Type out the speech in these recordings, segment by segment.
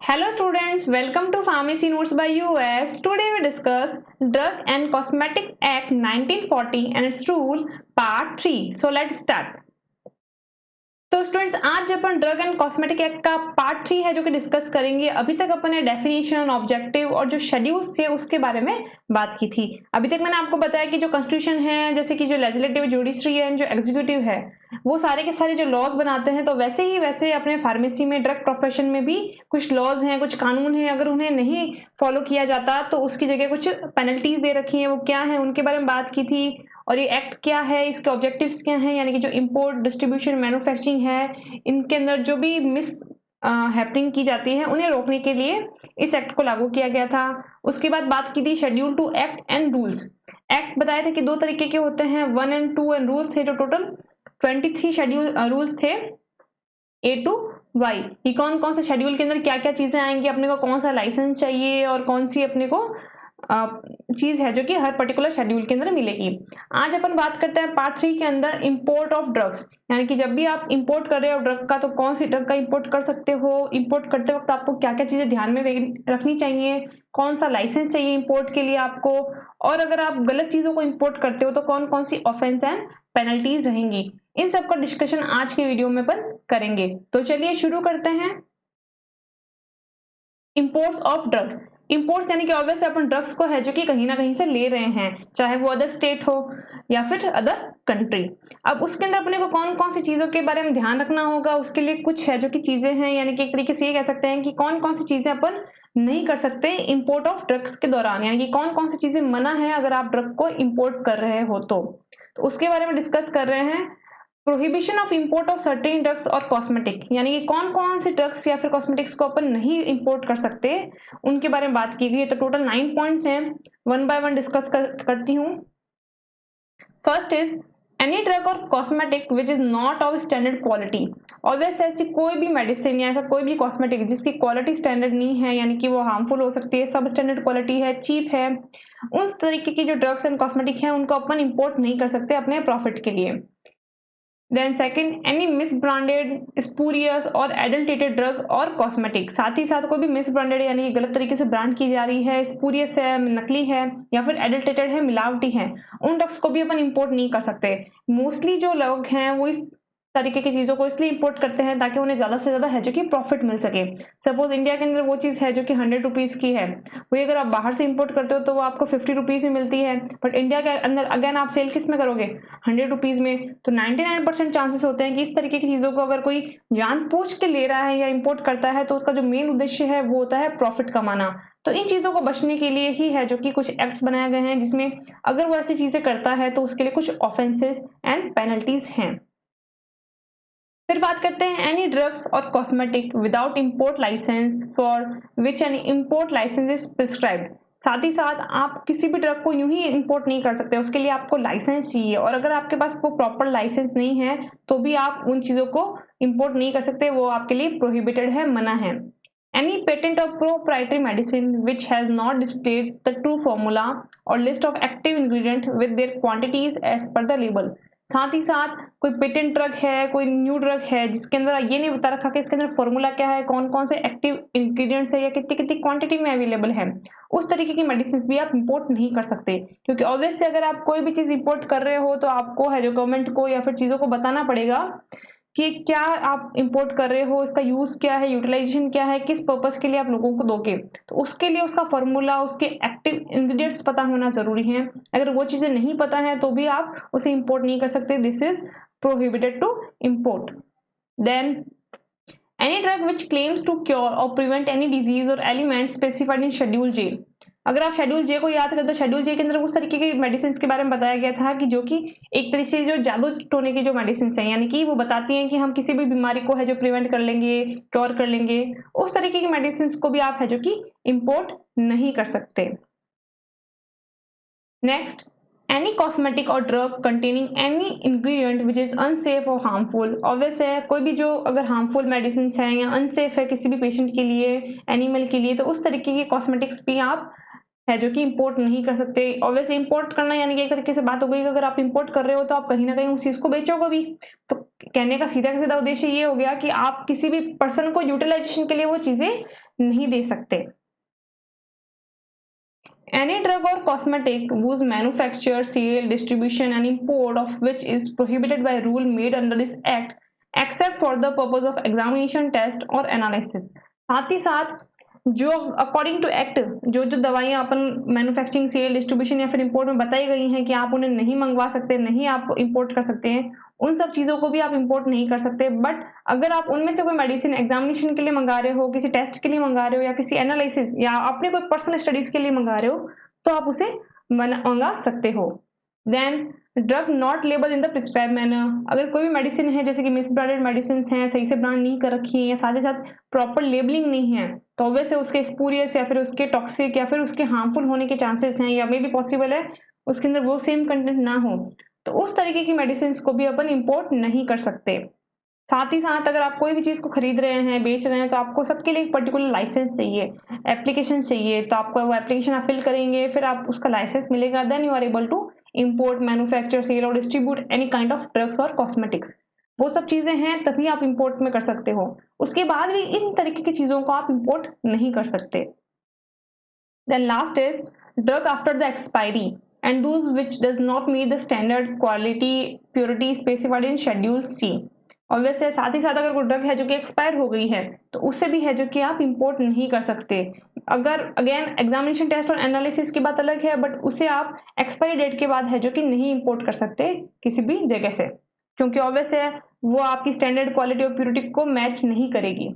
Hello students, welcome to Pharmacy Notes by US. Today we discuss Drug and Cosmetic Act 1940 and its rule part 3. So let's start. तो students आज अपन drug and cosmetic act का part 3 है जो कि discuss करेंगे। अभी तक अपन ने डेफिनेशन, ऑब्जेक्टिव और जो शेड्यूल्स थे उसके बारे में बात की थी। अभी तक मैंने आपको बताया कि जो कॉन्स्टिट्यूशन है, जैसे कि जो लेजिस्लेटिव, जुडिशरी है, जो एग्जीक्यूटिव है, वो सारे के सारे जो लॉज बनाते हैं, तो वैसे ही वैसे अपने फार्मेसी में, ड्रग प्रोफेशन में भी कुछ लॉज हैं, कुछ कानून हैं। अगर उन्हें नहीं फॉलो किया जाता तो उसकी जगह कुछ पेनल्टीज दे रखी है, वो क्या है उनके बारे में बात की थी। और ये एक्ट क्या है, इसके ऑब्जेक्टिव्स क्या हैं, यानी कि जो इंपोर्ट, डिस्ट्रीब्यूशन, मैन्युफैक्चरिंग है, इनके अंदर जो भी मिस हैपनिंग की जाती है उन्हें रोकने के लिए इस एक्ट को लागू किया गया था। उसके बाद बात की थी schedule two act and rules. Act बताया था कि दो तरीके के होते हैं, 1 and 2 एंड रूल्स थे। जो टोटल 23 शेड्यूल रूल्स थे A to Y। ये कौन कौन से शेड्यूल के अंदर क्या क्या चीजें आएंगी, अपने को कौन सा लाइसेंस चाहिए और कौन सी अपने को चीज है जो कि हर पर्टिकुलर शेड्यूल के अंदर मिलेगी। आज अपन बात करते हैं पार्ट 3 के अंदर इंपोर्ट ऑफ ड्रग्स, यानी कि जब भी आप इंपोर्ट कर रहे हो ड्रग का, तो कौन सी ड्रग का इंपोर्ट कर सकते हो, इंपोर्ट करते वक्त आपको क्या क्या चीजें ध्यान में रखनी चाहिए, कौन सा लाइसेंस चाहिए इंपोर्ट के लिए आपको, और अगर आप गलत चीजों को इंपोर्ट करते हो तो कौन कौन सी ऑफेंस एंड पेनल्टीज रहेंगी। इन सब का डिस्कशन आज के वीडियो में अपन करेंगे। तो चलिए शुरू करते हैं। Imports of drug. इंपोर्ट्स यानी कि ऑब्वियसली अपन ड्रग्स को है जो कि कहीं ना कहीं से ले रहे हैं, चाहे वो अदर स्टेट हो या फिर अदर कंट्री। अब उसके अंदर अपने को कौन कौन सी चीजों के बारे में ध्यान रखना होगा, उसके लिए कुछ है जो कि चीजें हैं, यानी कि एक तरीके से ये कह सकते हैं कि कौन कौन सी चीजें अपन नहीं कर सकते इंपोर्ट ऑफ ड्रग्स के दौरान, यानी कि कौन कौन सी चीजें मना है अगर आप ड्रग को इंपोर्ट कर रहे हो तो उसके बारे में डिस्कस कर रहे हैं। Prohibition of import of certain drugs और कॉस्मेटिक, यानी कि कौन कौन से ड्रग्स या फिर कॉस्मेटिक्स को अपन नहीं इंपोर्ट कर सकते, उनके बारे में बात की गई है। तो टोटल 9 पॉइंट्स हैं, वन बाय वन डिस्कस करती हूँ। फर्स्ट इज एनी ड्रग और cosmetic which is not of standard quality. Obvious ऐसी कोई भी मेडिसिन या ऐसा कोई भी कॉस्मेटिक जिसकी क्वालिटी स्टैंडर्ड नहीं है, यानी कि वो हार्मफुल हो सकती है, सब स्टैंडर्ड क्वालिटी है, चीप है, उस तरीके की जो ड्रग्स एंड कॉस्मेटिक है उनको अपन इंपोर्ट नहीं कर सकते अपने प्रॉफिट के लिए। Then second, any misbranded, spurious और एडल्टेटेड ड्रग और कॉस्मेटिक। साथ ही साथ कोई भी मिसब्रांडेड यानी कि गलत तरीके से ब्रांड की जा रही है, स्पूरियस है, नकली है, या फिर एडल्टेटेड है, मिलावटी है, उन ड्रग्स को भी अपन इंपोर्ट नहीं कर सकते। मोस्टली जो लोग हैं वो इस तरीके की चीजों को इसलिए इंपोर्ट करते हैं ताकि उन्हें ज्यादा से ज्यादा है जो कि प्रॉफिट मिल सके। सपोज इंडिया के अंदर वो चीज है जो कि 100 रुपीज की है, वही अगर आप बाहर से इंपोर्ट करते हो तो वो आपको 50 रुपीज में मिलती है, बट इंडिया के अंदर अगेन आप सेल किस में करोगे, 100 रुपीज में। तो 99% चांसेस होते हैं कि इस तरीके की चीजों को अगर कोई जानबूझ के ले रहा है या इंपोर्ट करता है तो उसका जो मेन उद्देश्य है वो होता है प्रॉफिट कमाना। तो इन चीजों को बचने के लिए ही है जो कि कुछ एक्ट्स बनाए गए हैं जिसमें अगर वो ऐसी चीजें करता है तो उसके लिए कुछ ऑफेंसेस एंड पेनल्टीज हैं। फिर बात करते हैं एनी ड्रग्स और cosmetic without import license for which an import license is prescribed. साथ ही साथ आप किसी भी ड्रग को यूं ही इंपोर्ट नहीं कर सकते, उसके लिए आपको लाइसेंस चाहिए, और अगर आपके पास वो प्रॉपर लाइसेंस नहीं है तो भी आप उन चीजों को इंपोर्ट नहीं कर सकते, वो आपके लिए प्रोहिबिटेड है, मना है। Any patent of proprietary medicine which has not displayed the true formula or list of active ingredient with their quantities as per the label। साथ ही साथ कोई पेटेंट ड्रग है, कोई न्यू ड्रग है जिसके अंदर ये नहीं बता रखा कि इसके अंदर फॉर्मूला क्या है, कौन कौन से एक्टिव इंग्रेडिएंट्स है या कितनी कितनी क्वांटिटी में अवेलेबल है, उस तरीके की मेडिसिन भी आप इंपोर्ट नहीं कर सकते। क्योंकि ऑब्वियसली अगर आप कोई भी चीज इंपोर्ट कर रहे हो तो आपको है जो गवर्नमेंट को या फिर चीजों को बताना पड़ेगा कि क्या आप इंपोर्ट कर रहे हो, इसका यूज क्या है, यूटिलाइजेशन क्या है, किस पर्पस के लिए आप लोगों को दोगे। तो उसके लिए उसका फॉर्मूला, उसके एक्टिव इंग्रेडिएंट्स पता होना जरूरी है। अगर वो चीजें नहीं पता है तो भी आप उसे इंपोर्ट नहीं कर सकते, this is prohibited to import. Then any drug which claims to cure और प्रिवेंट एनी डिजीज और element specified in schedule J. अगर आप शेड्यूल जे को याद करें तो शेड्यूल जे के अंदर उस तरीके की मेडिसिन के बारे में बताया गया था कि जो कि एक तरीके से जो जादू टोने की जो मेडिसिन है, यानी कि वो बताती हैं कि हम किसी भी बीमारी को है जो प्रिवेंट कर लेंगे, क्योर कर लेंगे, उस तरीके की मेडिसिन को भी आप है जो कि इंपोर्ट नहीं कर सकते। नेक्स्ट, एनी कॉस्मेटिक और drug containing any ingredient which is unsafe और हार्मफुल। ऑब्वियस है कोई भी जो अगर हार्मफुल मेडिसिन है या अनसेफ है किसी भी पेशेंट के लिए, एनिमल के लिए, तो उस तरीके की कॉस्मेटिक्स भी आप है जो कि इंपोर्ट नहीं कर सकते। ऑब्वियसली इंपोर्ट करना यानी कि एक तरीके से बात हो गई कि अगर आप इंपोर्ट कर रहे हो तो आप कहीं ना कहीं उस चीज को बेचोगे भी। तो कहने का सीधा उद्देश्य ये हो गया कि आप किसी भी पर्सन को यूटिलाइजेशन के लिए वो चीजें नहीं दे सकते। Any drug or cosmetic whose manufacture, sale, distribution and import of which is prohibited by rule made under this act except for the purpose of examination, test or analysis। साथ ही साथ जो अकॉर्डिंग टू एक्ट जो जो दवाइयाँ अपन manufacturing, cell, distribution या फिर import में बताई गई हैं कि आप उन्हें नहीं मंगवा सकते, नहीं आप इंपोर्ट कर सकते हैं, उन सब चीज़ों को भी आप इंपोर्ट नहीं कर सकते। बट अगर आप उनमें से कोई मेडिसिन एग्जामिनेशन के लिए मंगा रहे हो, किसी टेस्ट के लिए मंगा रहे हो या किसी एनालिसिस या अपने कोई पर्सनल स्टडीज के लिए मंगा रहे हो, तो आप उसे मंगा सकते हो। Then drug not label in the prescribe manner. अगर कोई भी मेडिसिन है जैसे कि मिस ब्रांडेड मेडिसिन हैं, सही से ब्रांड नहीं कर रखी है या साथ ही साथ प्रॉपर लेबलिंग नहीं है, तो ऑब्वियसली उसके स्पूरियस या फिर उसके टॉक्सिक या फिर उसके हार्मफुल होने के चांसेस हैं, या मे भी पॉसिबल है उसके अंदर वो सेम कंटेंट ना हो, तो उस तरीके की मेडिसिन को भी अपन इंपोर्ट नहीं कर सकते। साथ ही साथ अगर आप कोई भी चीज़ को खरीद रहे हैं, बेच रहे हैं, तो आपको सबके लिए एक पर्टिकुलर लाइसेंस चाहिए, एप्लीकेशन चाहिए। तो आपको वो एप्लीकेशन आप फिल करेंगे, फिर आप उसका लाइसेंस मिलेगा, then you are able to import, manufacture, sell और distribute any kind of drugs और कॉस्मेटिक्स। वो सब चीज़ें हैं, तभी आप इंपोर्ट में कर सकते हो। उसके बाद भी इन तरीके की चीज़ों को आप इंपोर्ट नहीं कर सकते। Then last is drug after the expiry and those which does not meet the standard quality purity specified in Schedule C। और वैसे साथ ही साथ अगर कोई ड्रग है जो कि एक्सपायर हो गई है, तो उससे भी है जो कि आप इंपोर्ट नहीं कर सकते। अगर अगेन एग्जामिनेशन, टेस्ट और एनालिसिस की बात अलग है, बट उसे आप एक्सपायरी डेट के बाद है जो कि नहीं इंपोर्ट कर सकते किसी भी जगह से, क्योंकि ऑब्वियस है वो आपकी स्टैंडर्ड क्वालिटी और प्योरिटी को मैच नहीं करेगी।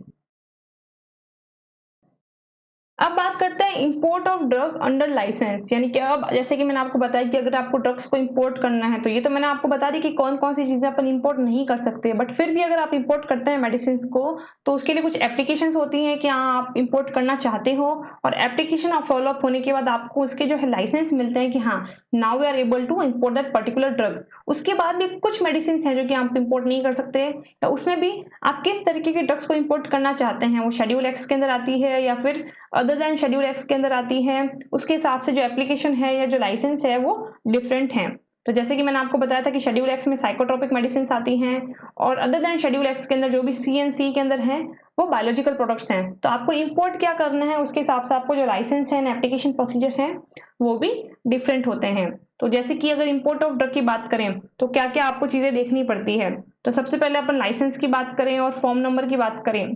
अब बात करते हैं import of drug under license, यानी कि अब जैसे कि मैंने आपको बताया कि अगर आपको ड्रग्स को इंपोर्ट करना है, तो ये तो मैंने आपको बता दी कि कौन कौन सी चीजें अपन इंपोर्ट नहीं कर सकते, बट फिर भी अगर आप इंपोर्ट करते हैं मेडिसिन को, तो उसके लिए कुछ एप्लीकेशंस होती हैं कि हाँ आप इंपोर्ट करना चाहते हो, और एप्लीकेशन फॉलोअप होने के बाद आपको उसके जो है लाइसेंस मिलते हैं कि हाँ now we are able to import that particular drug. उसके बाद भी कुछ मेडिसिन हैं जो कि आप इंपोर्ट नहीं कर सकते, तो उसमें भी आप किस तरीके के ड्रग्स को इंपोर्ट करना चाहते हैं, वो शेड्यूल एक्स के अंदर आती है या फिर अदर देन शेड्यूल एक्स के अंदर आती है, उसके हिसाब से जो एप्लीकेशन है या जो लाइसेंस है वो डिफरेंट है। तो जैसे कि मैंने आपको बताया था कि शेड्यूल एक्स में साइकोट्रोपिक मेडिसिन आती हैं, और अदर देन शेड्यूल एक्स के अंदर जो भी सी एंड सी के अंदर है वो बायोलॉजिकल प्रोडक्ट्स हैं। तो आपको इंपोर्ट क्या करना है उसके हिसाब से आपको जो लाइसेंस है, एप्लीकेशन प्रोसीजर है, वो भी डिफरेंट होते हैं। तो जैसे कि अगर इंपोर्ट ऑफ ड्रग की बात करें, तो क्या क्या आपको चीजें देखनी पड़ती है। तो सबसे पहले अपन लाइसेंस की बात करें और फॉर्म नंबर की बात करें,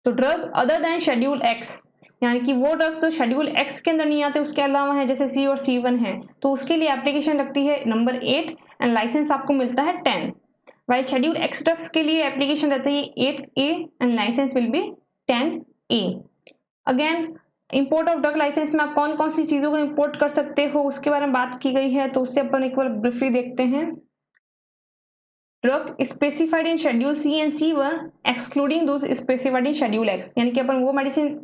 तो drug other than schedule x, यानी कि वो ड्रग्स जो शेड्यूल एक्स के अंदर नहीं आते उसके अलावा है, जैसे सी और C1 है, तो उसके लिए एप्लीकेशन लगती है नंबर 8 एंड लाइसेंस आपको मिलता है 10। वाइल शेड्यूल एक्स ड्रग्स के लिए एप्लीकेशन रहती है 8A and license will be 10A। Again import of drug license में आप कौन कौन सी चीजों को इंपोर्ट कर सकते हो उसके बारे में बात की गई है, तो उससे अपन एक बार ब्रीफली देखते हैं। Drug specified in schedule C and C1 excluding those specified in schedule x, यानी कि अपन वो मेडिसिन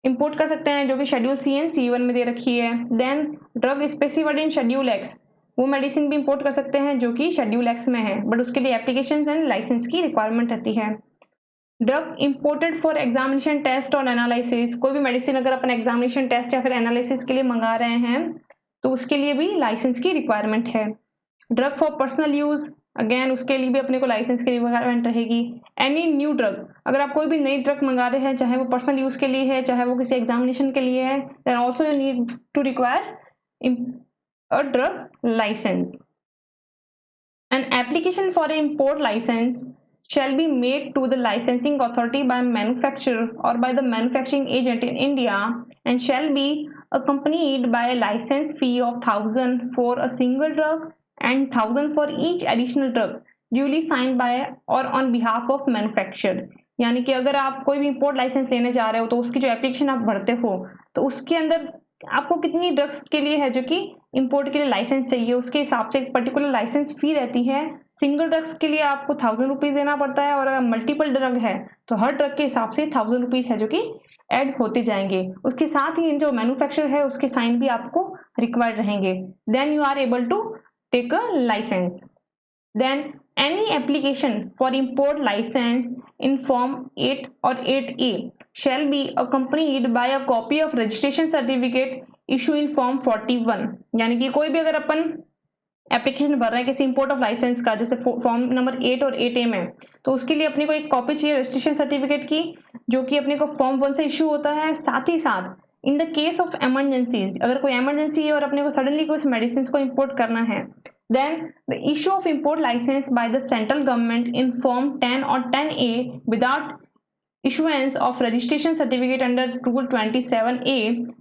इंपोर्ट कर सकते हैं जो कि शेड्यूल C एंड C1 में दे रखी है। Then drug specified in schedule X, वो मेडिसिन भी इंपोर्ट कर सकते हैं जो कि शेड्यूल एक्स में है, बट उसके लिए एप्लीकेशंस एंड लाइसेंस की रिक्वायरमेंट रहती है। Drug imported for examination, test और एनालिसिस, कोई भी मेडिसिन अगर अपन एग्जामिनेशन, टेस्ट या फिर एनालिसिस के लिए मंगा रहे हैं, तो उसके लिए भी लाइसेंस की रिक्वायरमेंट है। Drug for personal use, again उसके लिए भी अपने को लाइसेंस की रिक्वायरमेंट रहेगी। एनी न्यू ड्रग, अगर आप कोई भी नई ड्रग मंगा रहे हैं, चाहे वो पर्सनल यूज के लिए है, चाहे वो किसी एग्जामिनेशन के लिए है, then also you need to require a drug license. An application for an import license shall be made to the licensing authority by manufacturer or by the manufacturing agent in India and shall be accompanied by a license fee of 1000 for a single drug and 1000 for each additional drug duly signed by or on behalf of manufacturer। यानी कि अगर आप कोई भी import licence लेने जा रहे हो, तो उसकी जो एप्लीकेशन आप भरते हो, तो उसके अंदर आपको कितनी ड्रग्स के लिए है जो कि इंपोर्ट के लिए लाइसेंस चाहिए, उसके हिसाब से एक पर्टिकुलर लाइसेंस फी रहती है। सिंगल ड्रग्स के लिए आपको 1000 रुपीज देना पड़ता है, और अगर मल्टीपल ड्रग है तो हर ड्रग के हिसाब से 1000 रुपीज है जो कि ऐड होते जाएंगे। उसके साथ ही जो मैन्युफैक्चरर है उसके साइन भी आपको रिक्वायर्ड रहेंगे, then you are able to take a license. Then any application for import license in Form 8 or 8A shall be accompanied by a copy of registration certificate issue in Form 41। यानी कि कोई भी अगर अपन application भर रहे हैं किसी import of licence का, जैसे फॉर्म नंबर 8 और 8A में, तो उसके लिए अपने को एक कॉपी चाहिए रजिस्ट्रेशन सर्टिफिकेट की, जो कि अपने को फॉर्म 1 से इशू होता है। साथ ही साथ in the case of emergencies, अगर कोई इमरजेंसी है और अपने को सडनली कुछ मेडिसिन को इंपोर्ट करना है, then the issue of import license by the central government in form 10 or 10A without issuance of registration certificate under rule 27A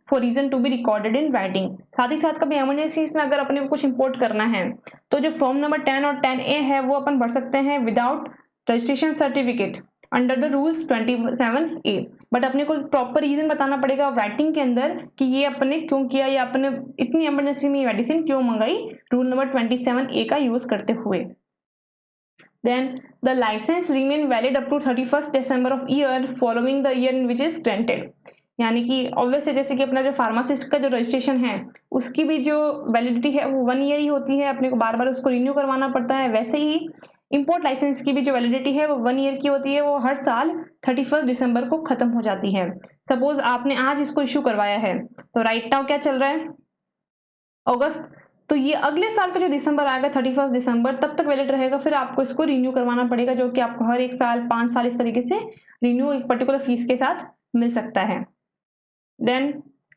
for reason to be recorded in writing। साथ ही साथ कभी emergencies में अगर अपने को कुछ इंपोर्ट करना है तो जो फॉर्म नंबर 10 और 10A है वो अपन भर सकते हैं without registration certificate under the rules 27A, but अपने को प्रॉपर रीजन बताना पड़ेगा राइटिंग के अंदर कि ये अपने क्यों किया या अपने इतनी इमरजेंसी में मेडिसिन क्यों मंगाई रूल नंबर 27A का यूज करते हुए। Then the license remain valid up to 31 December of year following the year in which is granted, यानी कि ऑब्वियस है जैसे कि अपना जो फार्मासिस्ट का जो रजिस्ट्रेशन है उसकी भी जो वैलिडिटी है वो 1 ईयर ही होती है, अपने को बार बार उसको रिन्यू करवाना पड़ता है। वैसे ही इंपोर्ट लाइसेंस की भी जो वैलिडिटी है वो 1 ईयर की होती है, वो हर साल 31 दिसंबर को खत्म हो जाती है। सपोज आपने आज इसको इश्यू करवाया है तो राइट नाउ क्या चल रहा है, अगस्त, तो ये अगले साल का जो दिसंबर आएगा 31 दिसंबर तब तक वैलिड रहेगा, फिर आपको इसको रिन्यू करवाना पड़ेगा, जो कि आपको हर 1 साल 5 साल इस तरीके से रिन्यू एक पर्टिकुलर फीस के साथ मिल सकता है। Then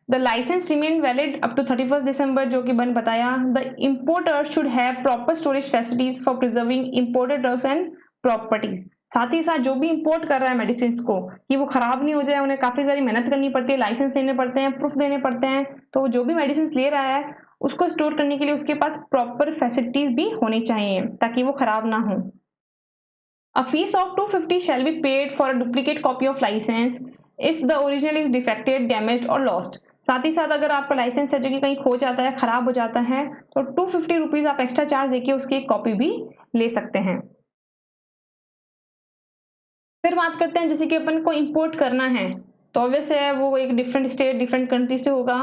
the license remain valid up to 31 December, जो कि बन बताया। The importer should have proper storage facilities for preserving imported drugs and properties. साथ ही साथ जो भी इंपोर्ट कर रहा है मेडिसिन को कि वो खराब नहीं हो जाए, उन्हें काफी सारी मेहनत करनी पड़ती है, लाइसेंस देने पड़ते हैं, प्रूफ देने पड़ते हैं, तो जो भी मेडिसिन ले रहा है उसको स्टोर करने के लिए उसके पास प्रॉपर फैसिलिटीज भी होनी चाहिए ताकि वो खराब ना हो। A fees of 250 shall be paid for a duplicate copy of license if the original is defected, damaged or lost। साथ ही साथ अगर आपका लाइसेंस है जो कि कहीं खो जाता है, खराब हो जाता है, तो 250 रुपीज आप एक्स्ट्रा चार्ज देके उसकी एक कॉपी भी ले सकते हैं। फिर बात करते हैं जैसे कि अपन को इंपोर्ट करना है तो ऑब्वियस है वो एक डिफरेंट स्टेट डिफरेंट कंट्री से होगा,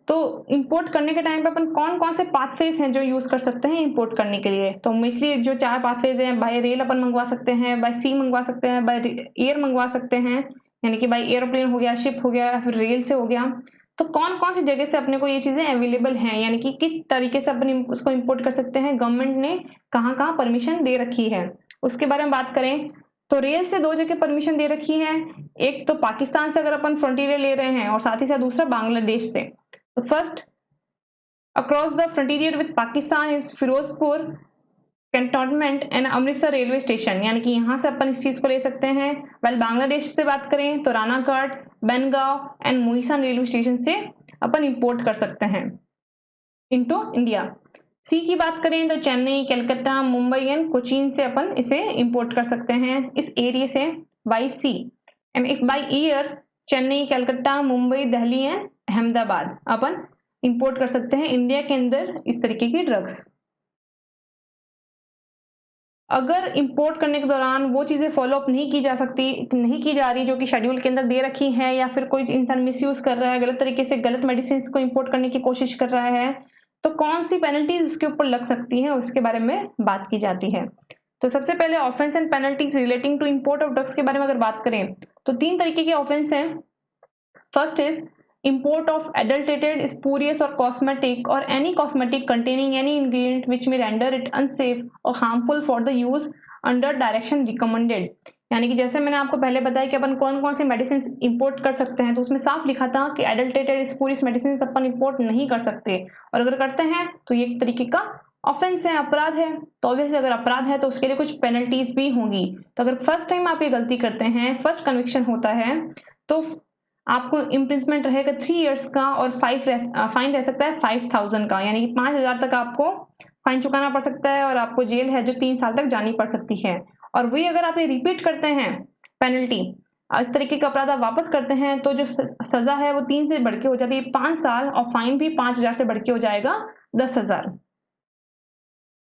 तो इंपोर्ट करने के टाइम पे अपन कौन कौन से पाथवेज हैं जो यूज कर सकते हैं इंपोर्ट करने के लिए। तो मोस्टली जो 4 पाथवेज हैं, बाय रेल अपन मंगवा सकते हैं, बाय सी मंगवा सकते हैं, बाय एयर मंगवा सकते हैं, यानी कि बाय एरोप्लेन हो गया, शिप हो गया, फिर रेल से हो गया। तो कौन कौन सी जगह से अपने को ये चीजें अवेलेबल हैं, यानी कि किस तरीके से अपन उसको इंपोर्ट कर सकते हैं, गवर्नमेंट ने कहाँ कहाँ परमिशन दे रखी है, उसके बारे में बात करें तो रेल से 2 जगह परमिशन दे रखी है। एक तो पाकिस्तान से अगर अपन फ्रंटियर ले रहे हैं और साथ ही साथ दूसरा बांग्लादेश से। तो first across the frontier with Pakistan is Firozpur cantonment and Amritsar railway station, यानी कि यहाँ से अपन इस चीज को ले सकते हैं। वेल बांग्लादेश से बात करें तो रानाघाट, बेनगांव एंड मोहिसान रेलवे स्टेशन से अपन इंपोर्ट कर सकते हैं इनटू इंडिया। सी की बात करें तो चेन्नई, कलकत्ता, मुंबई एंड कोचीन से अपन इसे इंपोर्ट कर सकते हैं इस एरिया से by sea. And if by air Chennai, Calcutta, Mumbai, Delhi and Ahmedabad अपन इंपोर्ट कर सकते हैं इंडिया के अंदर इस तरीके की ड्रग्स। अगर इंपोर्ट करने के दौरान वो चीजें फॉलो अप नहीं की जा सकती, नहीं की जा रही जो कि शेड्यूल के अंदर दे रखी है, या फिर कोई इंसान मिसयूज कर रहा है, गलत तरीके से गलत मेडिसिन को इंपोर्ट करने की कोशिश कर रहा है, तो कौन सी पेनल्टीज उसके ऊपर लग सकती है उसके बारे में बात की जाती है। तो सबसे पहले offense and penalties relating to import of drugs के बारे में अगर बात करें तो 3 तरीके के ऑफेंस हैं। First is import of adulterated, spurious or cosmetic or any cosmetic containing any ingredient which may render it unsafe or harmful for the use under direction recommended। यानी कि जैसे मैंने आपको पहले बताया कि अपन कौन कौन सी मेडिसिन इंपोर्ट कर सकते हैं, तो उसमें साफ लिखा था कि एडल्टेटेड स्पूरियस मेडिसिन अपन इंपोर्ट नहीं कर सकते, और अगर करते हैं तो ये एक तरीके का ऑफेंस है, अपराध है। तो ऑब्वियसली अगर अपराध है तो उसके लिए कुछ पेनल्टीज भी होंगी। तो अगर फर्स्ट टाइम आप ये गलती करते हैं, फर्स्ट कन्विक्शन होता है, तो आपको इम्प्रिजमेंट रहेगा 3 इयर्स का और फाइन रह सकता है 5000 का, यानी कि 5000 तक आपको फाइन चुकाना पड़ सकता है, और आपको जेल है जो 3 साल तक जानी पड़ सकती है। और वही अगर आप ये रिपीट करते हैं पेनल्टी, इस तरीके का अपराध आप वापस करते हैं, तो जो सजा है वो 3 से बढ़ के हो जाती है 5 साल, और फाइन भी 5000 से बढ़ के हो जाएगा 10,000।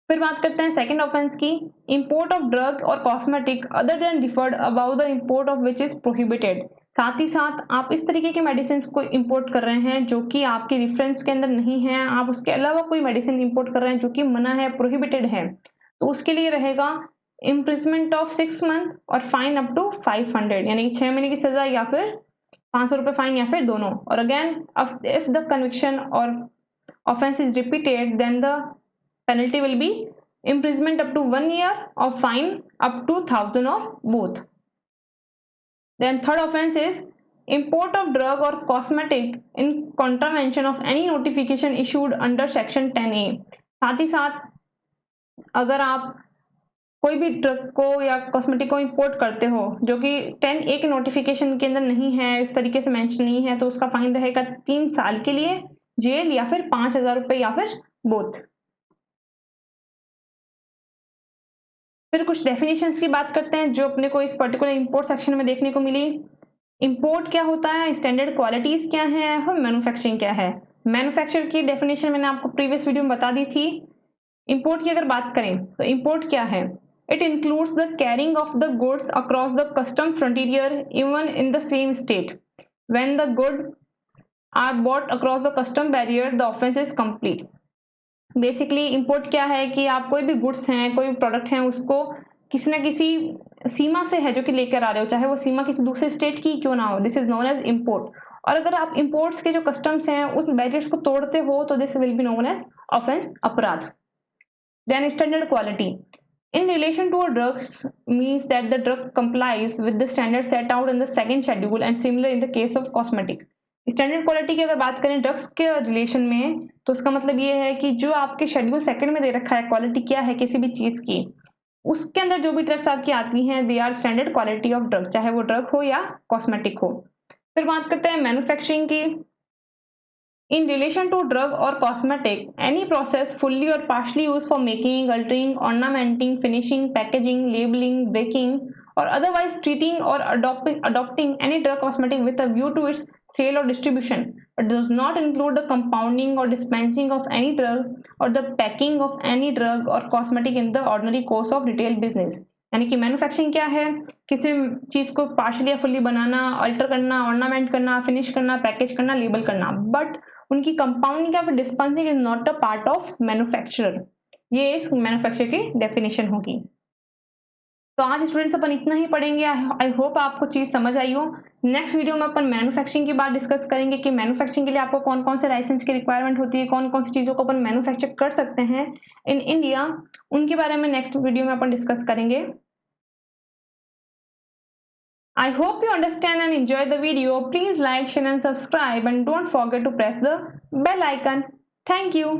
फिर बात करते हैं सेकंड ऑफेंस की, इंपोर्ट ऑफ ड्रग और cosmetic other than deferred about the import of which is prohibited. साथ ही साथ आप इस तरीके के मेडिसिन को इंपोर्ट कर रहे हैं जो कि आपकी रेफरेंस के अंदर नहीं है, आप उसके अलावा कोई मेडिसिन इंपोर्ट कर रहे हैं जो कि मना है, प्रोहिबिटेड है, तो उसके लिए रहेगा इम्प्रिजमेंट ऑफ 6 मंथ और फाइन अप टू 500, यानी कि 6 महीने की सजा या फिर 500 रुपए फाइन या फिर दोनों। और अगेन इफ द कन्विक्शन और offense is repeated then the penalty will be imprisonment up to 1 year or fine up to 1,000 or both. Then third offense is import of drug or cosmetic in contravention of any notification issued under section 10A. साथ ही साथ अगर आप कोई भी drug को या cosmetic को इंपोर्ट करते हो जो कि 10A के नोटिफिकेशन के अंदर नहीं है, इस तरीके से मेंशन नहीं है, तो उसका फाइन रहेगा 3 साल के लिए जेल या फिर 5,000 रुपए या फिर बोथ। फिर कुछ डेफिनेशंस की बात करते हैं जो अपने को इस पर्टिकुलर इंपोर्ट सेक्शन में देखने को मिली। इंपोर्ट क्या होता है, स्टैंडर्ड क्वालिटीज क्या है और मैन्युफैक्चरिंग क्या है। मैन्युफैक्चर की डेफिनेशन मैंने आपको प्रीवियस वीडियो में बता दी थी। इंपोर्ट की अगर बात करें तो इंपोर्ट क्या है, it includes the carrying of the goods across the custom frontier even in the same state. When the goods are bought across the custom barrier the offense is complete. Basically import क्या है कि आप कोई भी goods हैं, कोई भी product हैं, उसको किसी ना किसी सीमा से है जो कि लेकर आ रहे हो, चाहे वो सीमा किसी दूसरे स्टेट की क्यों ना हो, this is known as import. और अगर आप इंपोर्ट्स के जो कस्टम्स हैं उस बैरियर्स को तोड़ते हो तो this will be known as offence, अपराध। Then standard quality in relation to a drug means that the drug complies with the standard set out in the second schedule and similar in the case of cosmetic. Standard quality की अगर बात करें drugs के relation में तो उसका मतलब ये है कि जो आपके शेड्यूल सेकंड में दे रखा है क्वालिटी क्या है किसी भी चीज की, उसके अंदर जो भी ड्रग्स आपकी आती हैं they are standard quality of drug, चाहे वो ड्रग हो या कॉस्मेटिक हो। फिर बात करते हैं मैन्युफैक्चरिंग की। In relation to drug or cosmetic, any process fully or partially used for making, altering, ornamenting, finishing, packaging, labeling, baking, or otherwise treating or adopting any drug cosmetic with a view to its sale or distribution, but does not include the compounding or dispensing of any drug or the packing of any drug or cosmetic in the ordinary course of retail business. यानी कि manufacturing क्या है, किसी चीज को partially या fully बनाना, alter करना, ornament करना, फिनिश करना, पैकेज करना, लेबल करना, बट उनकी कंपाउंडिंग या फिर dispensing is not a part of manufacturer. ये इस मैन्युफैक्चर की डेफिनेशन होगी। तो आज स्टूडेंट्स अपन इतना ही पढ़ेंगे। आई होप आपको चीज समझ आई हो। नेक्स्ट वीडियो में अपन मैन्युफैक्चरिंग की बात डिस्कस करेंगे कि मैन्युफैक्चरिंग के लिए आपको कौन कौन से लाइसेंस की रिक्वायरमेंट होती है, कौन कौन सी चीजों को अपन मैन्युफैक्चर कर सकते हैं इन इंडिया, उनके बारे में नेक्स्ट वीडियो में अपन डिस्कस करेंगे। I hope you understand and enjoy the video. Please like, share and subscribe and don't forget to press the bell icon. Thank you.